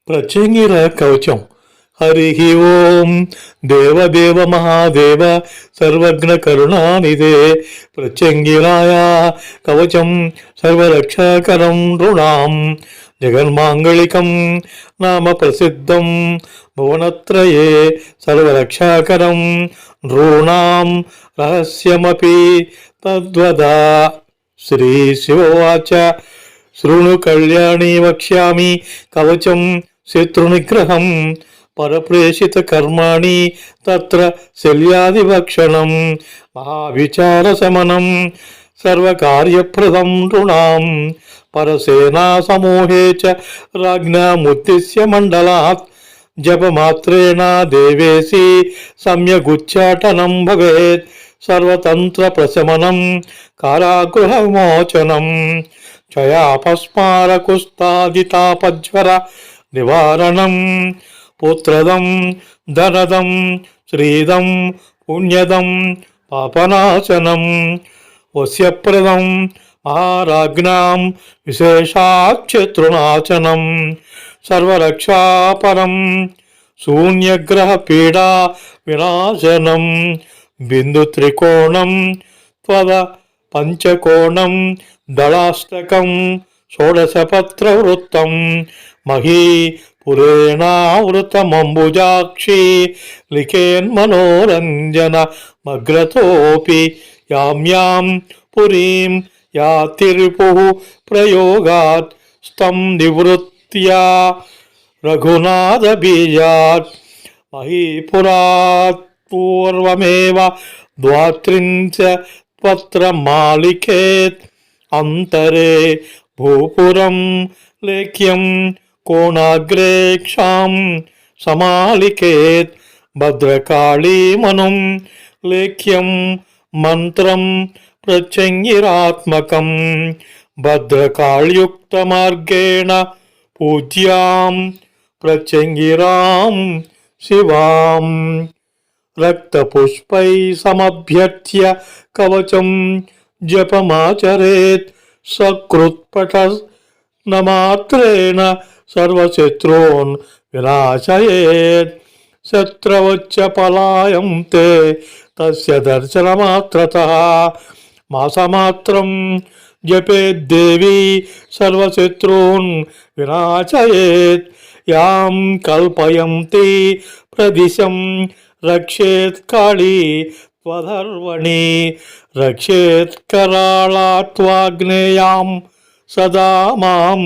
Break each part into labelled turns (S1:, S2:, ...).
S1: ప్రత్యంగిర కవచం. హరి ఓం దేవదేవ మహాదేవ సర్వజ్ఞ కరుణానిదే ప్రత్యంగిరాయ కవచం సర్వరక్షకరం నృణాం జగన్మాంగళికం నామ ప్రసిద్ధం భువనత్రయే సర్వరక్షకరం నృణాం రహస్యమపి తద్వద. శ్రీ శివవాచ శృణు కళ్యాణి వక్ష్యామి కవచం శత్రునిగ్రహం పరప్రేషిత కర్మాణి తత్ర శల్యాదిభక్షణం మహావిచారశమనం సర్వకార్యప్రదం నృణాం పరసేనా సమూహే చ రాజ్ఞాముద్దిశ్య మండలాత్ జపమాత్రేణ దేవేసి సమ్యగుచ్చాటనం భవేత్ సర్వతంత్ర ప్రశమనం కారాగృహమోచనం క్షయాపస్మారకుస్తాదితాపజ్వర నివారణం పుత్రదం ధనదం శ్రీదం పుణ్యదం పాపనాశనం వస్యప్రదం మహారాజ్ఞాం విశేషాక్షత్రునాశనం సర్వరక్షాపరం శూన్యగ్రహ పీడా వినాశనం బిందు త్రికోణం త్వద పంచకోణం దళాష్టకం షోడశపత్రవృత్తం మహీ పురేణావృతమంబుజాక్షి లిఖేన్మనోరంజన మగ్రతోపి యామ్యాం పురీం యాతిరిపుః ప్రయోగాత్ స్తం నివృత్త్యా రఘునాథబీజాత్ మహీపురాత్ పూర్వమేవ ద్వాత్రించ పత్రమాలిఖేత్ అంతరే భూపురం లేఖ్యం కోణాగ్రే క్షాం సమాలిఖేత్ భద్రకాళీమనుం లేఖ్యం మంత్రం ప్రత్యంగిరాత్మకం భద్రకాళ్యుక్తమార్గేణ పూజ్యాం ప్రత్యంగిరాం శివాం రక్తపుష్పై సమభ్యర్చ్య కవచం జపమాచరేత్ సకృత్పఠ నమాత్రేణ సర్వశత్రూన్ వినాశయేత్ శత్రవచ్చ పలాయంతే తస్య దర్శనమాత్రతః మాసమాత్రం జపేద్దేవీ సర్వశత్రూన్ వినాశయేత్ యాం కల్పయంతి ప్రదిశం రక్షేత్ కాళీ త్వధర్వణి రక్షేత్ కరాళాత్వాగ్నేయాం సదా మాం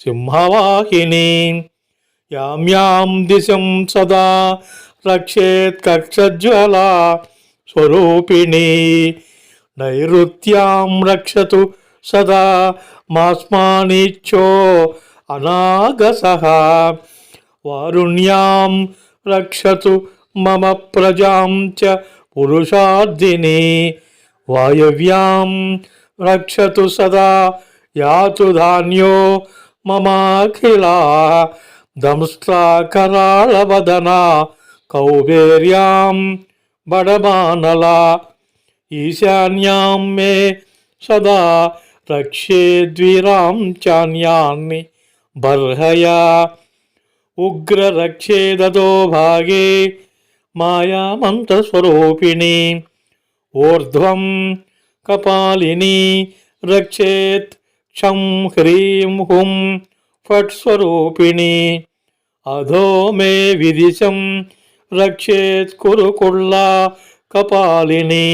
S1: సింహవాహిని యామ్యాం దిశం సదా రక్షేత్ కక్షజ్వలా స్వరూపిణి నైరుత్యాం రక్షతు సదా మాస్మానిచ్చో అనాగసః వారుణ్యాం రక్షతు మమ ప్రజాం చ పురుషార్థిని వాయవ్యాం రక్షతు సదా యాతు ధాన్యో మమాఖిలా దంష్ట్రాకరాళవదనా కౌబేర్యాం బడమానలా ఈశాన్యాం మే సదా రక్షేద్వీరాం చాన్యాన్ని బర్హయా ఉగ్రరక్షేదతో భాగే మాయామంత్రస్వరూపిణి ఊర్ధ్వం కపాలిని రక్షేత్ క్షం హ్రీం హుం ఫట్ స్వరూపిణి అధో మే విదిశం రక్షేత్ కురుకుళ్ళా కపాలిని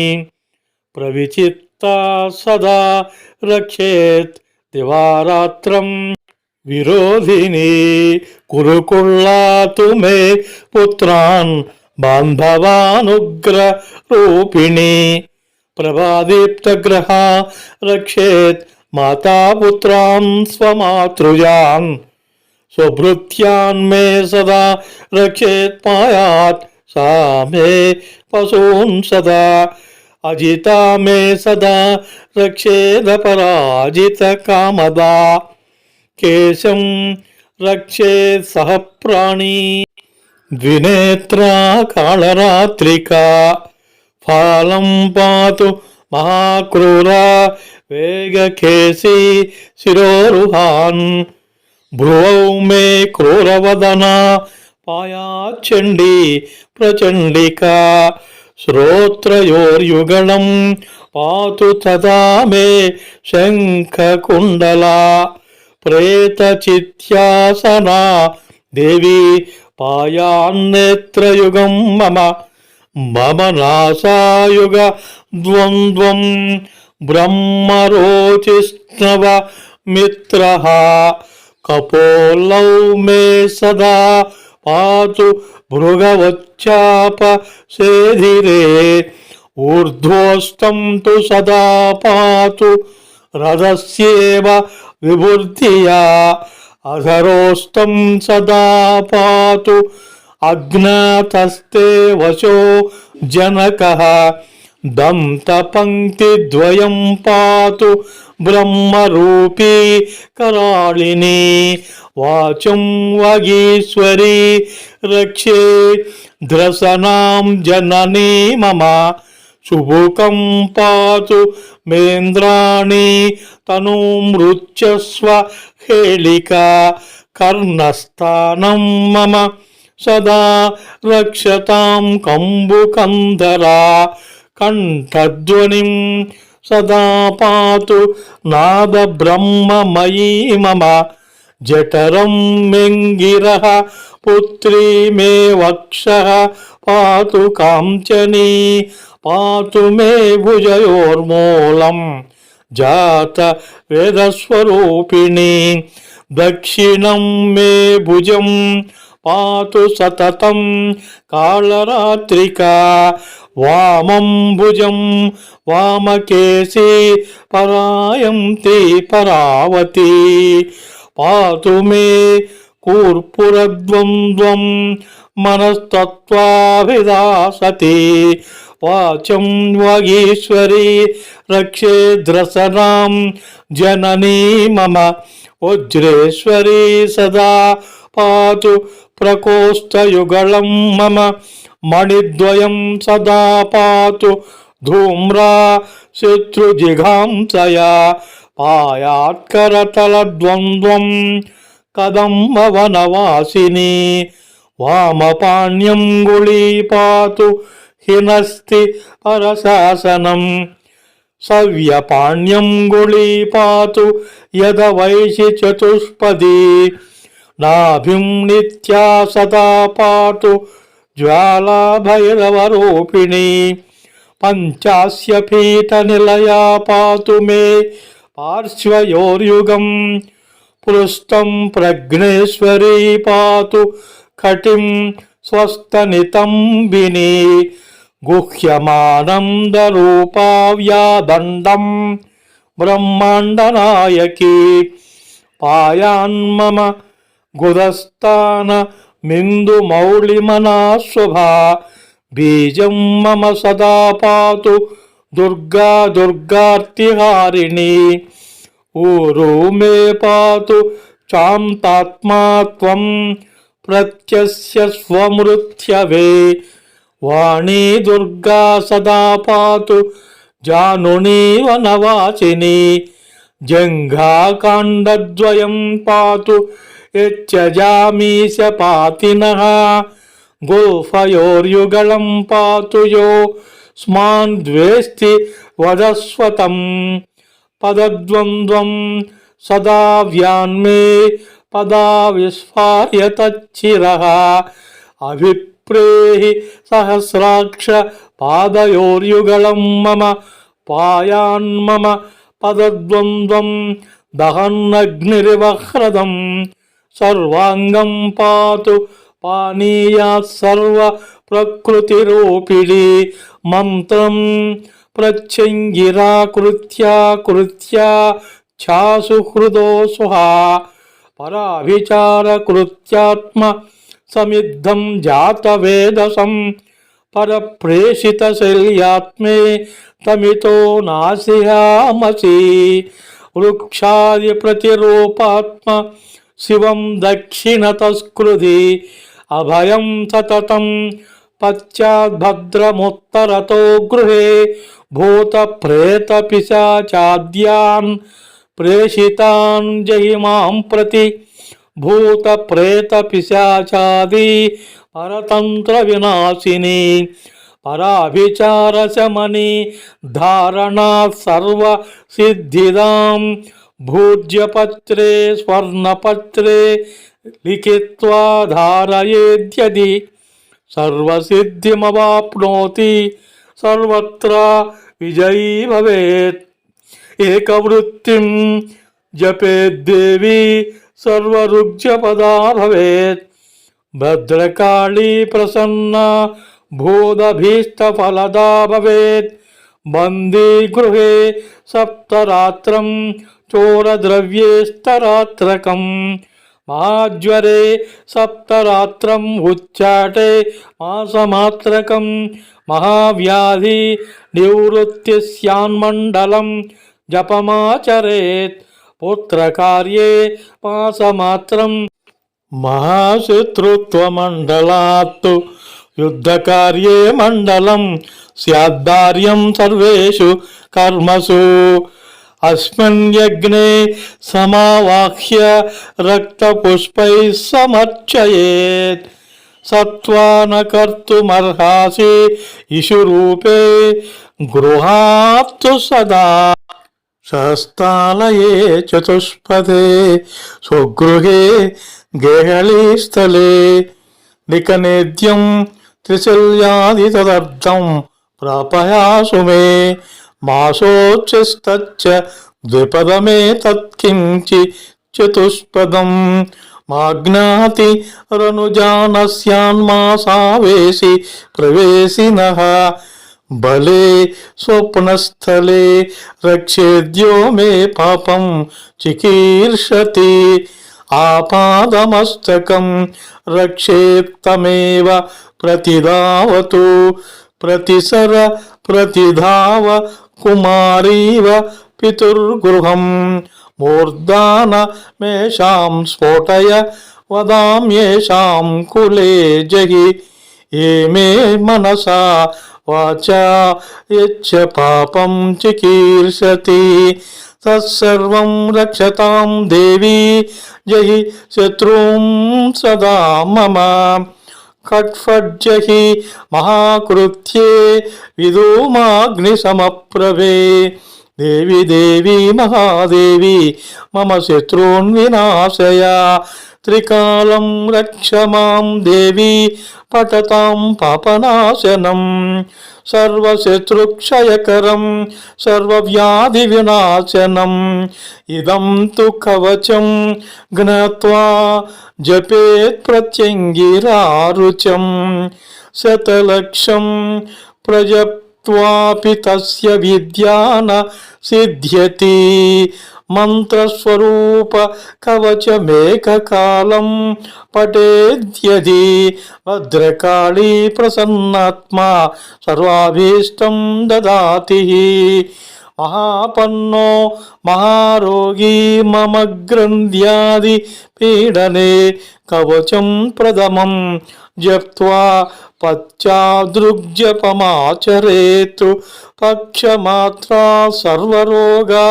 S1: ప్రవిచిత్తా సదా రక్షేత్ దివారాత్రం విరోధిని కురుకుళ్ళాతు మే పుత్రాన్ బాంధవానుగ్ర రూపిణి ప్రభాదీప్తగ్రహ రక్షేత్ మాతాపుత్రాన్ స్వమాతృజాన్ స్వభృత్యాన్ మే సదా రక్షేత్ మాయాత్ సా మే పశూన్ సదా అజితా మే సదా రక్షేదపరాజిత కామదా కేశం రక్షేత్ సహ ప్రాణీ ద్వినేత్రా కాళరాత్రికా ఫాలం పాతు మహాక్రూరా వేగకేశీ శిరోరుహాన్ భ్రువౌ మే క్రూరవదనా పాయాచండీ ప్రచండికా శ్రోత్రయోర్యుగళం పాతు తదా మే శంఖకుండలా ప్రేతచిత్యాసనా దేవి పాయాన్నేత్రయుగం మమ మమ నాసాయుగ ద్వంద్వం బ్రహ్మరోచిష్ణవ మిత్రః కపోలౌ మే సదా పాతు భృగవచ్చాప సేధిరే ఊర్ధ్వోష్టం తు సదా పాతు రథస్యేవ విభుర్ధియా అధరోష్టం సదా పాతు అజ్ఞాతస్తే వశో జనకః దంతపంక్తిద్వయం పాతు బ్రహ్మరూపీ కరాళిని వాచం వగీశ్వరీ రక్షే ధ్రసనాం జననీ మమ శుభుకం పాతు మేంద్రాణి తనూమృత్యస్వ హేళికా కర్ణస్థానం మమ సదా రక్షతాం కంబుకంధరా కంఠధ్వనిం సదా పాతు నాద బ్రహ్మమయీ మమ జఠరం మెంగిరః పుత్రీ మే వక్షః పాతు కాంచనీ పాతు మే భుజయోర్మూలం జాత వేదస్వరూపిణి దక్షిణం మే భుజం పాతు సతతం కాళరాత్రికా వామం భుజం వామకేశీ పరాయంతి పరావతి పాతు మే కూర్పురద్వంద్వం మనస్తత్వాభిదాసతి వాచం వగీశ్వరీ రక్షే ద్రసనాం జననీ మమ వజ్రేశ్వరీ సదా పాతు ప్రకోష్ఠయుగళం మమ మణిద్వయం సదా పాతు ధూమ్రా శత్రుజిఘాంసయా పాయాత్కరతలద్వంద్వం కదంబవనవాసిని వామపాణ్యంగుళీ పాతు హినస్తి పరశాసనం సవ్యపాణ్యంగుళీ పాతు యదవైషి చతుష్పదీ నాభిం నిత్యా సదా పాతు జ్వాలాభైరవరూపిణి పంచాస్య పీఠనిలయా పాతు మే పార్శ్వయోర్యుగం పృష్టం ప్రజ్ఞేశ్వరీ పాతు కటిం స్వస్తనితంబిని గుహ్యమానందరూపావ్యాదండం బ్రహ్మాండనాయకీ పాయాన్మమ గుదస్థాన మిందు మౌళిమనాశుభా బీజం మమ సదా పాతు దుర్గా దుర్గార్తిహారిణి ఊరు మే పాతు చాంతాత్మా త్వం ప్రత్యస్య స్వమృత్యవే వాణీ దుర్గా సదా పాతు జానునీ వనవాసిని జంఘాకాండద్వయం పాతు యచ్చజామీశ పాతినః గోఫయోర్యుగళం పాతు యో స్మాన్ ద్వేష్టి వదస్వతం పదద్వంద్వం సదా వ్యాన్మే పదా విస్ఫార్యతచ్చిరః అభిప్రేహి సహస్రాక్ష పాదయోర్యుగళం మమ పాయాన్మమ పదద్వంద్వం దహన్నగ్నిరివహ్రదం సర్వాంగం పాతు పానీయాత్ సర్వ ప్రకృతిరూపిణి మంత్రం ప్రత్యంగిరాకృత్యా కృత్యా ఛాసు హృదో సుహా పరావిచారకృత్యాత్మ సమిద్ధం జాతవేదసం పరప్రేషితశల్యాత్మే తమితో నాసియామసి వృక్షాది ప్రతిరూపాత్మ శివం దక్షిణతస్కృధి అభయం సతతం పశ్చాద్భద్రముత్తరతో గృహే భూత ప్రేత పిశాచాద్యాన్ ప్రేషితాన్ జహిమాం ప్రతి భూత ప్రేత పిశాచాది పరతంత్ర వినాశిని పరాభిచార శమని ధారణా సర్వ సిద్ధిదాం భూజ్యపత్రే స్వర్ణపత్రే లిఖిత్వా ధారయేద్యది సర్వసిద్ధిమవాప్నోతి సర్వత్ర విజయీ భవేత్. ఏకవృత్తిం జపేద్దేవి సర్వరుగ్జపదా భవేత్. భద్రకాళీ ప్రసన్నా భూతభీష్టఫలదా భవేత్. బందీ గృహే సప్తరాత్రం చోరద్రవ్యేస్తరాత్రకం మహాజ్వరే సప్తరాత్రం ఉచ్చాటే మాసమాత్రకం మహావ్యాధి నివృత్తిస్యాన్మండలం జపమాచరేత్. పుత్రకార్యే మాసమాత్రం మహాశత్రుత్వమండలాత్తు యుద్ధకార్యే మండలం స్యాద్దార్యం సర్వేషు కర్మసు. అస్మిన్ యజ్ఞే సమావాహ్య రక్తపుష్పైః సమర్చయేత్. సత్వాన కర్తుమర్హాసి ఇషురూపే గృహాత్తు సదా. సహస్తాలయే చతుష్పదే స్వగృహే గేహళీస్థలే నికనేద్యం త్రిశల్యాది తదర్థం ప్రాపయాసు మే. మాసోచ్యస్తచ్చ ద్విపదమే తత్కించి చతుష్పదం మాజ్ఞాతి రనుజానస్యాన్మాసావేసి ప్రవేశినః. బలే స్వప్నస్థలే రక్షేద్యో మే పాపం చికీర్షతి. ఆపాదమస్తకం రక్షేత్తమేవ ప్రతిదావతు. ప్రతిసర ప్రతిధావ కుమారీవ పితుర్గృహం. మూర్ధానమేషాం స్ఫోటయ వదామ్యేషాం కులే జహి. ఏమే మనసా వాచా యచ్చ పాపం చికీర్షతి. తత్సర్వం రక్షతాం దేవి జహి శత్రుం సదా మమ. ఖట్ఫజ్జహి మహాకృత్యే విదూమాగ్నిసమప్రభే. దేవి దేవి మహాదేవి మమ శత్రూన్ వినాశయ. త్రికాలం రక్ష మాం దేవి పఠతాం పాపనాశనం. సర్వశత్రుక్షయకరం సర్వవ్యాధి వినాశనం. ఇదం తు కవచం జ్ఞాత్వా జపేత్ ప్రత్యంగిరారుచం. శతలక్షం ప్రజప్త్వాపి తస్య విద్యా న సిద్ధ్యతి. మంత్రస్వరూప కవచమేకకాలం పఠేద్యది. భద్రకాళీ ప్రసన్నాత్మా సర్వాభీష్టం దదాతి. మహాపన్నో మహారోగీ మమ గ్రంథ్యాది పీడనే కవచం ప్రథమం జప్త్వా పశ్చాదృగ్జపమాచరేత్. పక్షమాత్రా సర్వరోగా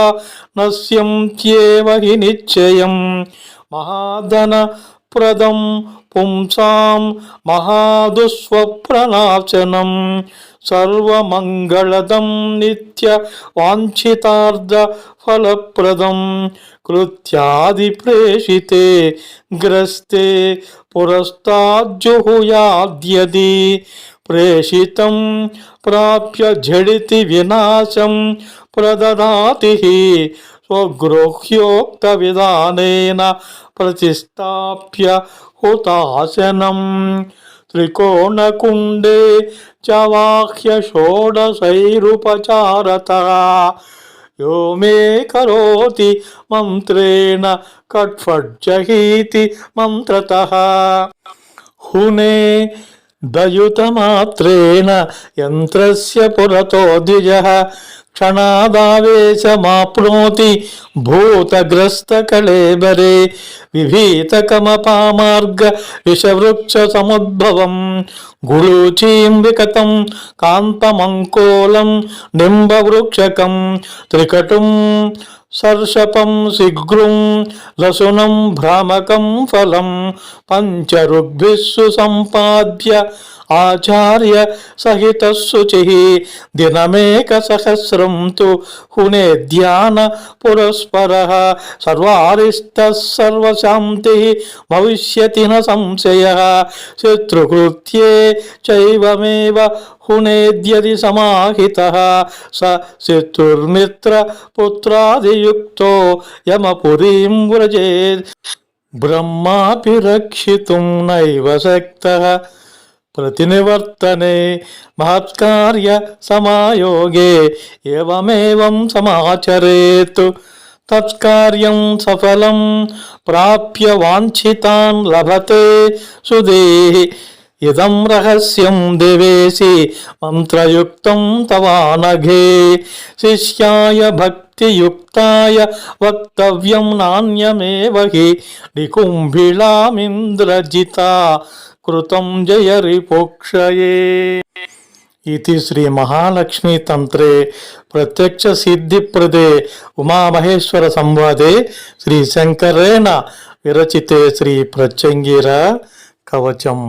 S1: నశ్యంత్యేవ హి నిశ్చయం. మహాధన ప్రదం పుంసాం మహాదుస్వప్రనాశనం. సర్వమంగళదం నిత్య వాంఛితార్థ ఫలప్రదం. కృత్యాది ప్రేషితే గ్రస్తే పురస్తాజ్జుహుయాద్యది. ప్రేషితం ప్రాప్య ఝడితి వినాశం ప్రదదాతి. స్వగృహ్యోక్త విధానేన ప్రతిష్టాప్య హుతాశనం. త్రికోణకుండే చవాహ్య షోడశైరుపచారతః. యో మే కరోతి మంత్రేణ ఖట్ఫజ్జహీతి మంత్రతః. హునే దయుతమాత్రేణ యంత్రస్య పురతో ద్విజః. క్షణాదావేశమాప్నోతి భూతగ్రస్తకళేబరే. విభీతకమపామార్గ విషవృక్ష సముద్భవం. గుళూచీం వికతం కాంతమంకోలం నింబవృక్షకం. త్రికటుం सर्षपं शीघ्रं लसुनं भ्रामकं फलं पञ्चरुग्भिः सुसम्पाद्य आचार्य सहितः शुचिः दिनमेकसहस्रं तु हुने ध्यान पुरस्परः सर्वारिष्टः सर्वशान्तिः भविष्यति न संशयः शत्रुकृत्ये चैवमेव हुनेद्यदि समाहितः स शत्रुर्मित्रपुत्रादियुक्तो यमपुरीं व्रजेत् ब्रह्मापि रक्षितुं नैव शक्तः प्रतिनिवर्तने महत्कार्य समायोगे एवमेवं समाचरेत् तत्कार्यं सफलं प्राप्य वाञ्छितान् लभते सुदेः इदं रहस्यं देवेशि मंत्रयुक्तं तवानघे शिष्याय भक्तियुक्ताय वक्तव्यं नान्यमेव हि निकुम्भिलामिन्द्रजिता कृतं जय रिपोक्षये इति श्री महालक्ष्मी तंत्रे प्रत्यक्ष सिद्धिप्रदे उमामहेश्वर संवादे श्री शंकरेण विरचिते श्री प्रत्यंगिरा कवचम्।